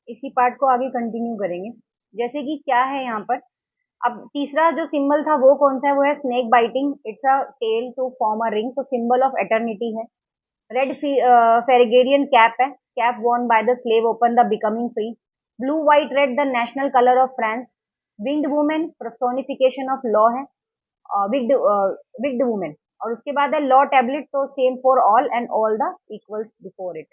इसी पार्ट को आगे कंटिन्यू करेंगे। जैसे कि क्या है यहाँ पर, अब तीसरा जो सिंबल था वो कौन सा है, वो है snake biting, it's a tell to form a ring, तो सिंबल ऑफ एटर्निटी है। रेड फेरिगेरियन कैप है, cap worn by the slave upon the becoming free. Blue white read the national colour of France. Winged women personification of law है, विग्ड विग्ड women. और उसके बाद है law tablet, तो same for all and all the equals before it.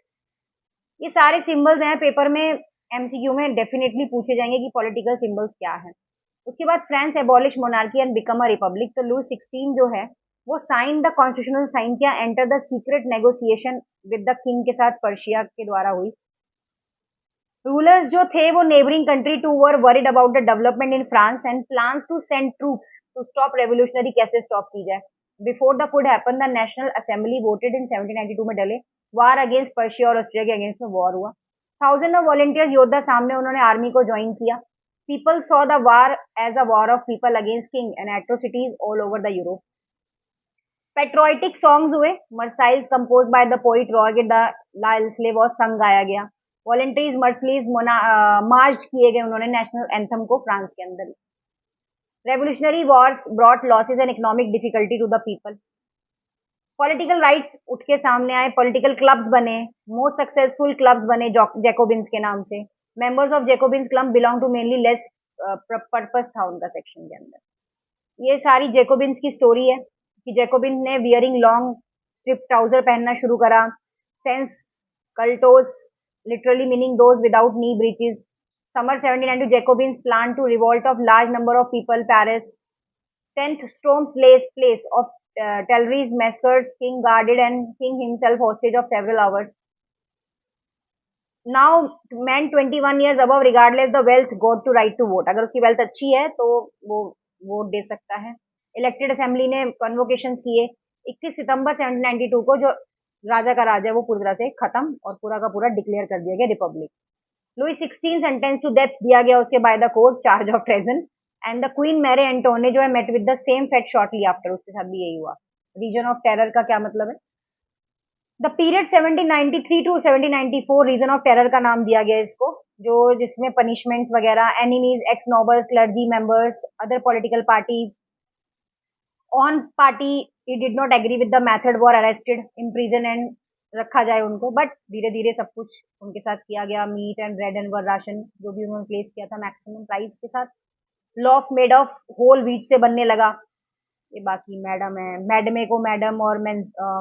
ये सारे symbols हैं paper में, एमसीक्यू में डेफिनेटली पूछे जाएंगे कि पॉलिटिकल सिंबल्स क्या है। उसके बाद France abolish monarchy and become a republic, तो लुई 16 जो है वो साइन द कॉन्स्टिट्यूशनल साइन किया, enter the secret negotiation with the king के साथ पर्शिया के द्वारा हुई। रूलर्स जो थे वो neighbouring country to were worried about the development in France and plans to send troops to stop revolutionary, कैसे स्टॉप की जाए। Before the could happen the national assembly voted in 1792 में डले, वार अगेंस्ट पर्शिया और Austria के against में war हुआ। Thousand of volunteers योद्धा सामने उन्होंने आर्मी को ज्वाइन किया। People saw the war as a war of people against king and atrocities all over the Europe. Patriotic songs हुए, Marseillaise compose by the poet Roy de Lisle वो song गाया गया। वॉलंटरीज मर्सलीज मार्च किए गए उन्होंने नेशनल एंथम को France के अंदर। Revolutionary wars brought losses and economic difficulty to the people. Political rights उठ के सामने आए, पॉलिटिकल क्लब्स बने, मोस्ट सक्सेसफुल क्लब्स बने जैकोबिन्स के नाम से। Members of Jacobins club belong to mainly less purpose था उनका सेक्शन के अंदर। ये सारी जैकोबिन्स की स्टोरी है कि जैकोबिन ने वियरिंग लॉन्ग स्ट्रिप ट्राउजर पहनना शुरू करा। Sans culottes literally meaning those without knee breeches. Summer 1792 Jacobins plan to revolt of large number of people, Paris. 10th storm place of Telleries massacres, king guarded and king himself hostage of several hours. Now man 21 years above regardless the wealth got to right to vote, अगर उसकी wealth अच्छी है तो वो vote दे सकता है। Elected assembly ने कन्वोकेशंस किए। 21 सितंबर 1792 को जो राजा का राज है वो पूरी तरह से खत्म और पूरा का पूरा डिक्लेयर कर दिया गया republic. Louis 16 sentence to death दिया गया उसके by the court, charge of treason. And the queen Marie Antoinette जो है met with the same fate shortly after, उसके साथ भी यही हुआ। रीजन ऑफ टेरर का क्या मतलब है? The period 1793 to 1794 reign of terror का नाम दिया गया इसको, जो जिसमें पनिशमेंट्स वगैरह, enemies, ex nobles, clergy members, other political parties own party ही did not agree with the method were arrested, imprison and रखा जाए उनको। बट धीरे धीरे सब कुछ उनके साथ किया गया। Meat and bread and were ration जो भी उन्होंने प्लेस किया था मैक्सिमम प्राइस के साथ। Loaf made of whole wheat से बनने लगा। ये बाकी मैडम है, मैडमे को मैडम और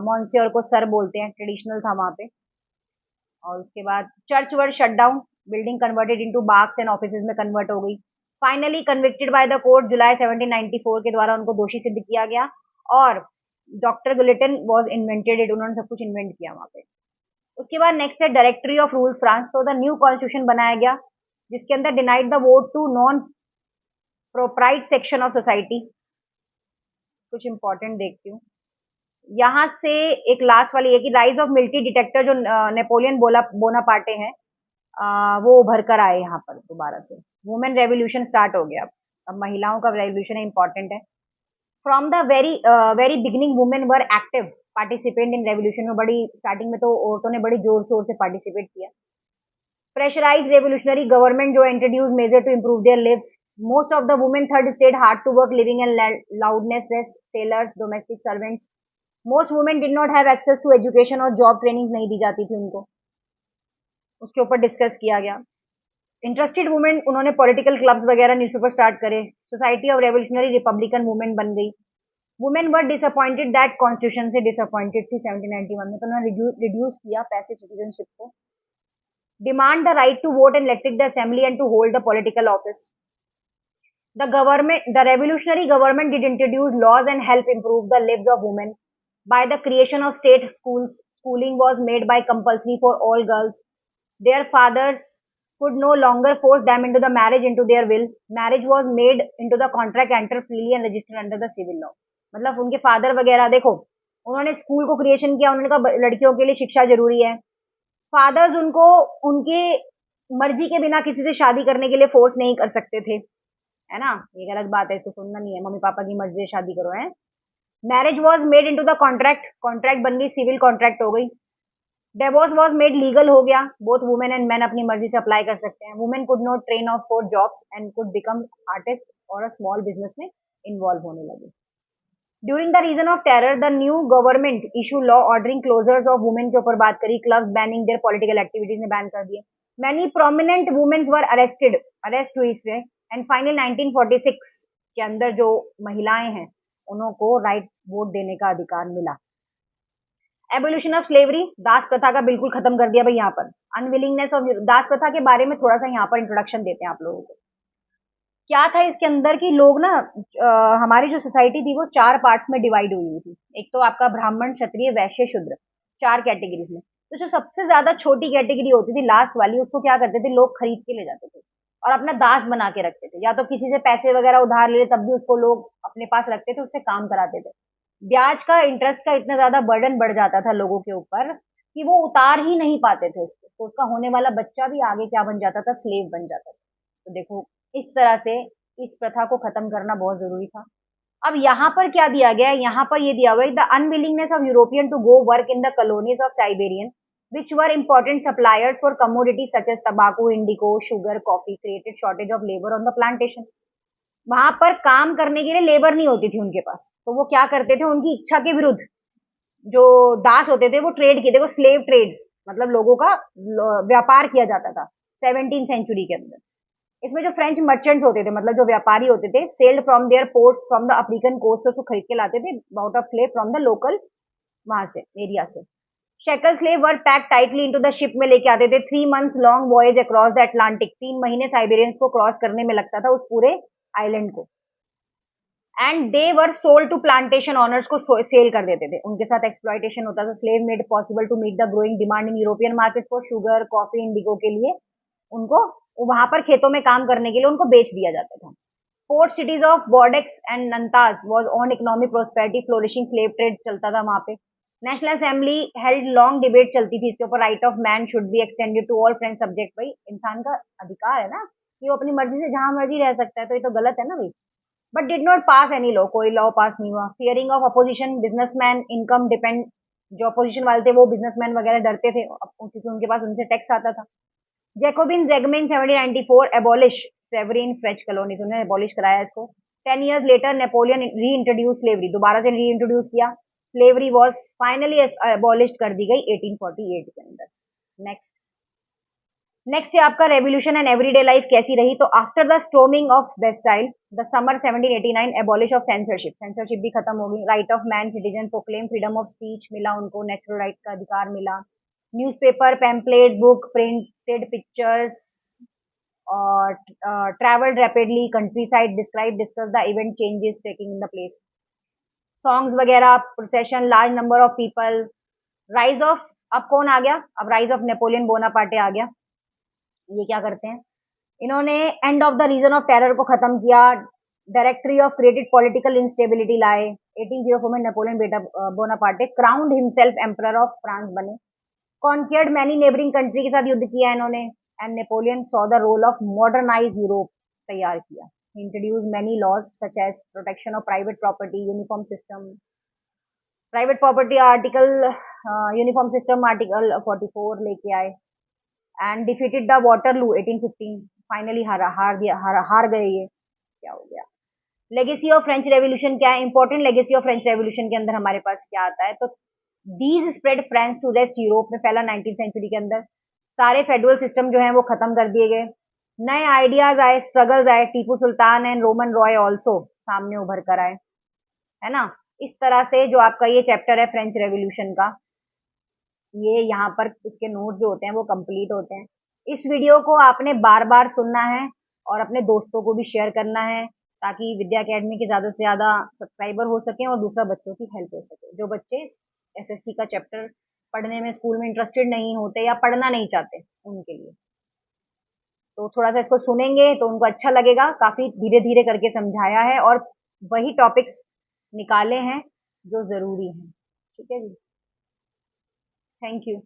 मॉन्सियर को सर बोलते हैं, ट्रेडिशनल था वहां पे। और उसके बाद church were shut down, building converted into barracks and offices में कन्वर्ट हो गई। Finally convicted by the court July 1794 के द्वारा उनको दोषी सिद्ध किया गया। और doctor Guillotin was invented it, उन्होंने सब कुछ इन्वेंट किया वहां पे। उसके बाद नेक्स्ट है डायरेक्टरी ऑफ रूल्स फ्रांस, तो द न्यू कॉन्स्टिट्यूशन बनाया गया जिसके अंदर denied the vote to non propertied section of society. कुछ इंपॉर्टेंट देखती हूँ यहाँ से। एक लास्ट वाली है कि राइज ऑफ मिलिट्री डिटेक्टर जो नेपोलियन बोनापार्टे हैं, वो उभर कर आए यहाँ पर दोबारा से। वुमेन रेवोल्यूशन स्टार्ट हो गया। अब महिलाओं का रेवोल्यूशन है, इंपॉर्टेंट है। From the very beginning women were active participant in revolution में, बड़ी स्टार्टिंग में तो औरतों ने बड़ी जोर शोर से पार्टिसिपेट किया। प्रेशराइज रेवोल्यूशनरी गवर्नमेंट जो introduce measure to improve their lives. Most of the women third state had to work living and laundresses रेस, sellers, domestic servants. Most women did not have access to education और job training नहीं दी जाती थी उनको, उसके ऊपर discuss किया गया। इंटरेस्टेड वुमेन उन्होंने पॉलिटिकल क्लब्स वगैरह न्यूज़पेपर स्टार्ट करे। Society of revolutionary republican women बन गई। Women were disappointed that constitution से डिसअपॉइंटेड थी 1791 में, तो उन्होंने रिड्यूस किया पैसिव सिटीजनशिप को। Demand the right to vote and elected the assembly and to hold the political office. The revolutionary government did introduce laws and help improve the lives of women. By the creation of state schools, schooling was made by compulsory for all girls. Their fathers could no longer force them into the marriage into their will. Marriage was made into the contract, enter freely and registered under the civil law. मतलब उनके father वगैरह देखो, उन्होंने school को creation किया, उन्होंने कहा लड़कियों के लिए शिक्षा जरूरी है। फादर्स उनको उनके मर्जी के बिना किसी से शादी करने के लिए फोर्स नहीं कर सकते थे, है ना। ये गलत बात है, इसको सुनना नहीं है। मम्मी पापा की मर्जी से शादी करो है। Marriage was made into the contract, contract बन गई, सिविल कॉन्ट्रैक्ट हो गई। डिवोर्स वॉज मेड लीगल हो गया, बोथ वुमेन एंड मैन अपनी मर्जी से अप्लाई कर सकते हैं। Women could not train off for jobs and could become artist और अ स्मॉल बिजनेस में इन्वॉल्व होने लगे। During the region of terror the new government issue law ordering closures of women के ऊपर बात करी, clubs banning their political activities ने ban कर दिए। Many prominent women's were arrest हुई इसमें एंड फाइनल 1946 के अंदर जो महिलाएं हैं उनको राइट वोट देने का अधिकार मिला। एबोल्यूशन ऑफ स्लेवरी, दास प्रथा का बिल्कुल खत्म कर दिया भाई यहाँ पर। अनविलिंगनेस ऑफ दास प्रथा के बारे में थोड़ा सा यहाँ पर इंट्रोडक्शन देते हैं आप लोगों को। क्या था इसके अंदर कि लोग ना हमारी जो सोसाइटी थी वो चार पार्ट्स में डिवाइड हुई हुई थी। एक तो आपका ब्राह्मण, क्षत्रिय, वैश्य, शूद्र, चार कैटेगरीज में। तो जो सबसे ज्यादा छोटी कैटेगरी होती थी लास्ट वाली, उसको क्या करते थे लोग, खरीद के ले जाते थे और अपना दास बना के रखते थे। या तो किसी से पैसे वगैरह उधार ले तब भी उसको लोग अपने पास रखते थे, उससे काम कराते थे। ब्याज का, इंटरेस्ट का इतना ज्यादा बर्डन बढ़ जाता था लोगों के ऊपर कि वो उतार ही नहीं पाते थे उसको, तो उसका होने वाला बच्चा भी आगे क्या बन जाता था, स्लेव बन जाता था। तो देखो इस तरह से इस प्रथा को खत्म करना बहुत जरूरी था। अब यहाँ पर क्या दिया गया है, यहाँ पर ये दिया हुआ है the unwillingness of European to go work in the colonies of Siberian which were important suppliers for commodities such as tobacco, indigo, sugar, coffee, created shortage of labor on the plantation। वहां पर काम करने के लिए labour नहीं होती थी उनके पास, तो वो क्या करते थे, उनकी इच्छा के विरुद्ध जो दास होते थे वो ट्रेड किए थे, वो स्लेव ट्रेड्स, मतलब लोगों का व्यापार किया जाता था 17th सेंचुरी के अंदर। इसमें जो फ्रेंच मर्चेंट्स होते थे, मतलब जो व्यापारी होते थे, sold from their ports from the African coast, उसको खरीद के लाते थे out of slave from the local, वहां से एरिया से। Shackle slave were pack tightly into the ship में लेके आते थे। 3 months long voyage across the Atlantic, 3 महीने साइबेरियंस को क्रॉस करने में लगता था उस पूरे आइलैंड को। And they were sold to plantation owners, को सेल कर देते थे, उनके साथ एक्सप्लॉयटेशन होता था। Slave made possible to meet the growing demand in European market for sugar, coffee, indigo के लिए उनको वहां पर खेतों में काम करने के लिए उनको बेच दिया जाता था। Port cities of Bordeaux and Nantes was on economic prosperity, flourishing slave trade चलता था वहां पे। National assembly held long debate चलती थी इसके ऊपर, right of man should be extended to all French subject. भाई इंसान का अधिकार है ना कि वो अपनी मर्जी से जहां मर्जी रह सकता है, तो ये तो गलत है ना भाई। But did not pass any law, कोई लॉ पास नहीं हुआ। Fearing of opposition, businessman income depend, जो अपोजिशन वाले थे वो बिजनेसमैन वगैरह डरते थे क्योंकि उनके पास उनसे टैक्स आता था। जैकोबिन जेगमेन 1794 abolish slavery in French colony, उन्होंने एबॉलिश कराया इसको। 10 years later Napoleon re introduce slavery, दोबारा से री इंट्रोड्यूस किया। स्लेवरी वॉज फाइनली एबॉलिश कर दी गई 1848 के अंदर। नेक्स्ट नेक्स्ट है आपका रेवोल्यूशन एंड एवरीडे लाइफ कैसी रही। तो after the storming of Bastille the summer 1789, abolish of censorship, censorship भी खत्म हो गई। Right of man citizen proclaim, freedom of speech मिला उनको, नेचुरल राइट का अधिकार मिला। Newspaper, pamphlets, book, printed pictures और travelled rapidly countryside, describe discuss the event changes taking in the place. Songs वगैरह, procession, large number of people. Rise of, अब कौन आ गया, अब राइज ऑफ नेपोलियन बोनापार्टे आ गया। ये क्या करते हैं, इन्होंने end of the region of terror को खत्म किया। Directory of created political instability लाए। 1804 में नेपोलियन बेटा Bonaparte crowned himself emperor of France बने। कॉन्क्यर्ड मैनी नेबरिंग कंट्री के साथ युद्ध किया इन्होंने। And Napoleon saw the role of modernize Europe, तैयार किया। Introduce many laws such as protection of private property, uniform system, private property article, uniform system article 44 लेके आए। And defeated the Waterloo 1815, finally हार गए ये। क्या हो गया। लेगेसी ऑफ फ्रेंच रेवोल्यूशन क्या है, important legacy of French revolution के अंदर हमारे पास क्या आता है, तो these spread French to rest Europe में फैला 19th सेंचुरी के अंदर। सारे फेडरल सिस्टम जो है वो खत्म कर दिए गए। नए आइडियाज आए, स्ट्रगल्स आए, Tipu sultan and Roman Roy also सामने उभर कर आए, है ना। इस तरह से जो आपका ये चैप्टर है फ्रेंच रेवोल्यूशन का, ये यहाँ पर इसके नोट्स जो होते हैं वो कंप्लीट होते हैं। इस वीडियो को आपने बार बार सुनना है और अपने दोस्तों को भी शेयर करना है ताकि विद्या अकेडमी के ज्यादा से ज्यादा सब्सक्राइबर हो सके और दूसरा बच्चों की हेल्प हो सके। जो बच्चे एसएसटी का चैप्टर पढ़ने में स्कूल में इंटरेस्टेड नहीं होते या पढ़ना नहीं चाहते उनके लिए, तो थोड़ा सा इसको सुनेंगे तो उनको अच्छा लगेगा। काफी धीरे धीरे करके समझाया है और वही टॉपिक्स निकाले हैं जो जरूरी हैं। ठीक है जी, थैंक यू।